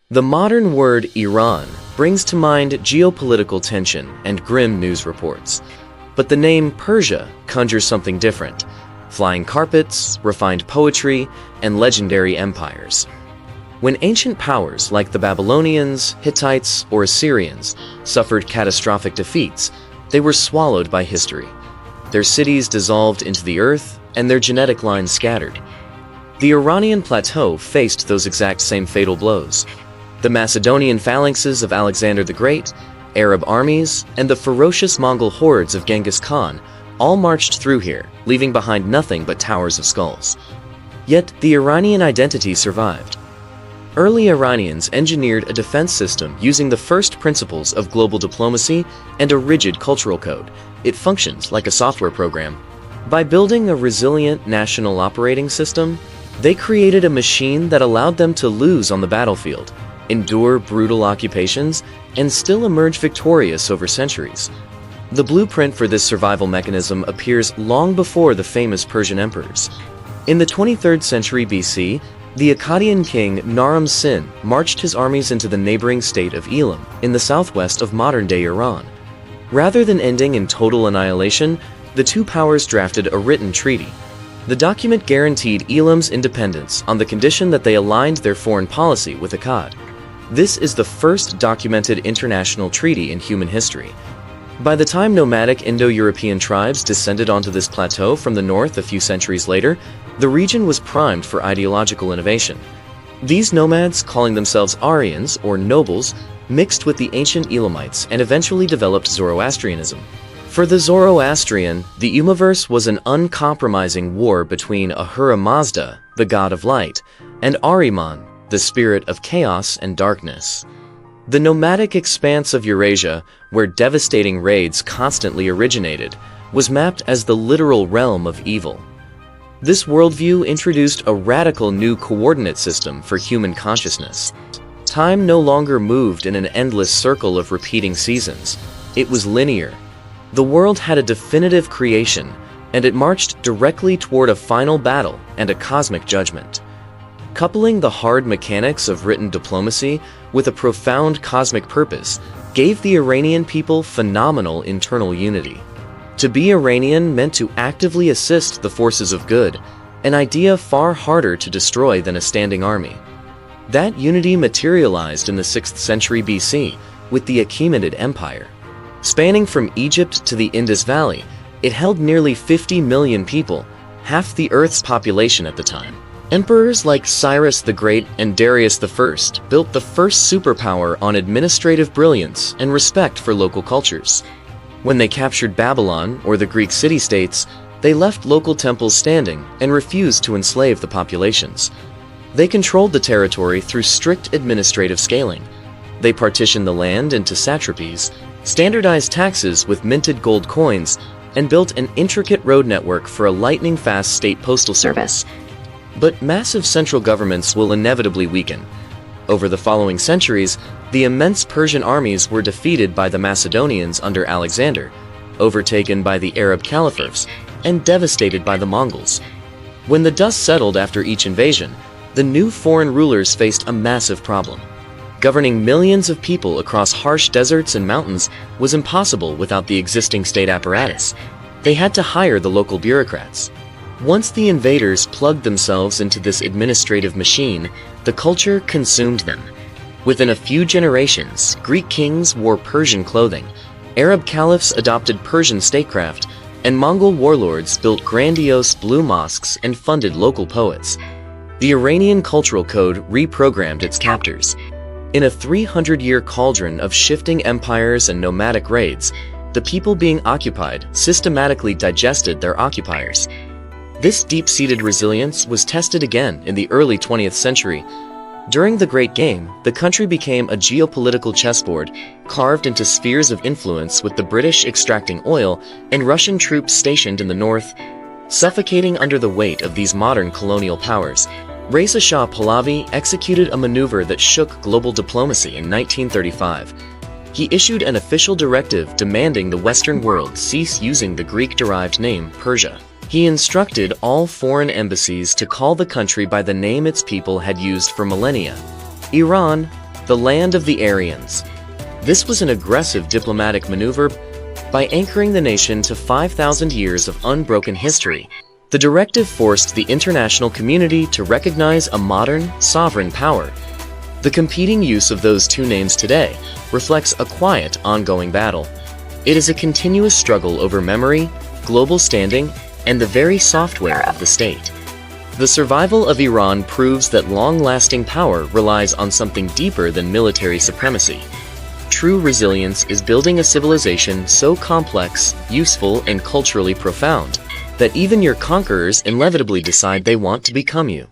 The modern word Iran brings to mind geopolitical tension and grim news reports. But the name Persia conjures something different: flying carpets, refined poetry, and legendary empires. When ancient powers like the Babylonians, Hittites, or Assyrians suffered catastrophic defeats, they were swallowed by history. Their cities dissolved into the earth, and their genetic lines scattered. The Iranian plateau faced those exact same fatal blows. The Macedonian phalanxes of Alexander the Great, Arab armies, and the ferocious Mongol hordes of Genghis Khan all marched through here, leaving behind nothing but towers of skulls. Yet the Iranian identity survived. Early Iranians engineered a defense system using the first principles of global diplomacy and a rigid cultural code. It functions like a software program. By building a resilient national operating system, they created a machine that allowed them to lose on the battlefield, endure brutal occupations, and still emerge victorious over centuries. The blueprint for this survival mechanism appears long before the famous Persian emperors. In the 23rd century BC, the Akkadian king Naram Sin marched his armies into the neighboring state of Elam, in the southwest of modern-day Iran. Rather than ending in total annihilation, the two powers drafted a written treaty. The document guaranteed Elam's independence on the condition that they aligned their foreign policy with Akkad. This is the first documented international treaty in human history. By the time nomadic Indo-European tribes descended onto this plateau from the north a few centuries later, the region was primed for ideological innovation. These nomads, calling themselves Aryans or nobles, mixed with the ancient Elamites and eventually developed Zoroastrianism. For the Zoroastrian, the Umaverse was an uncompromising war between Ahura Mazda, the god of light, and Ahriman, the spirit of chaos and darkness. The nomadic expanse of Eurasia, where devastating raids constantly originated, was mapped as the literal realm of evil. This worldview introduced a radical new coordinate system for human consciousness. Time no longer moved in an endless circle of repeating seasons. It was linear. The world had a definitive creation, and it marched directly toward a final battle and a cosmic judgment. Coupling the hard mechanics of written diplomacy with a profound cosmic purpose gave the Iranian people phenomenal internal unity. To be Iranian meant to actively assist the forces of good, an idea far harder to destroy than a standing army. That unity materialized in the 6th century BC with the Achaemenid Empire. Spanning from Egypt to the Indus Valley, it held nearly 50 million people, half the Earth's population at the time. Emperors like Cyrus the Great and Darius I built the first superpower on administrative brilliance and respect for local cultures. When they captured Babylon or the Greek city-states, they left local temples standing and refused to enslave the populations. They controlled the territory through strict administrative scaling. They partitioned the land into satrapies, standardized taxes with minted gold coins, and built an intricate road network for a lightning-fast state postal service. But massive central governments will inevitably weaken. Over the following centuries, the immense Persian armies were defeated by the Macedonians under Alexander, overtaken by the Arab caliphates, and devastated by the Mongols. When the dust settled after each invasion, the new foreign rulers faced a massive problem. Governing millions of people across harsh deserts and mountains was impossible without the existing state apparatus. They had to hire the local bureaucrats. Once the invaders plugged themselves into this administrative machine, the culture consumed them. Within a few generations, Greek kings wore Persian clothing, Arab caliphs adopted Persian statecraft, and Mongol warlords built grandiose blue mosques and funded local poets. The Iranian cultural code reprogrammed its captors. In a 300-year cauldron of shifting empires and nomadic raids, the people being occupied systematically digested their occupiers. This deep-seated resilience was tested again in the early 20th century. During the Great Game, the country became a geopolitical chessboard, carved into spheres of influence with the British extracting oil and Russian troops stationed in the north. Suffocating under the weight of these modern colonial powers, Reza Shah Pahlavi executed a maneuver that shook global diplomacy in 1935. He issued an official directive demanding the Western world cease using the Greek-derived name Persia. He instructed all foreign embassies to call the country by the name its people had used for millennia: Iran, the land of the Aryans. This was an aggressive diplomatic maneuver. By anchoring the nation to 5,000 years of unbroken history, the directive forced the international community to recognize a modern, sovereign power. The competing use of those two names today reflects a quiet, ongoing battle. It is a continuous struggle over memory, global standing, and the very software of the state. The survival of Iran proves that long-lasting power relies on something deeper than military supremacy. True resilience is building a civilization so complex, useful, and culturally profound that even your conquerors inevitably decide they want to become you.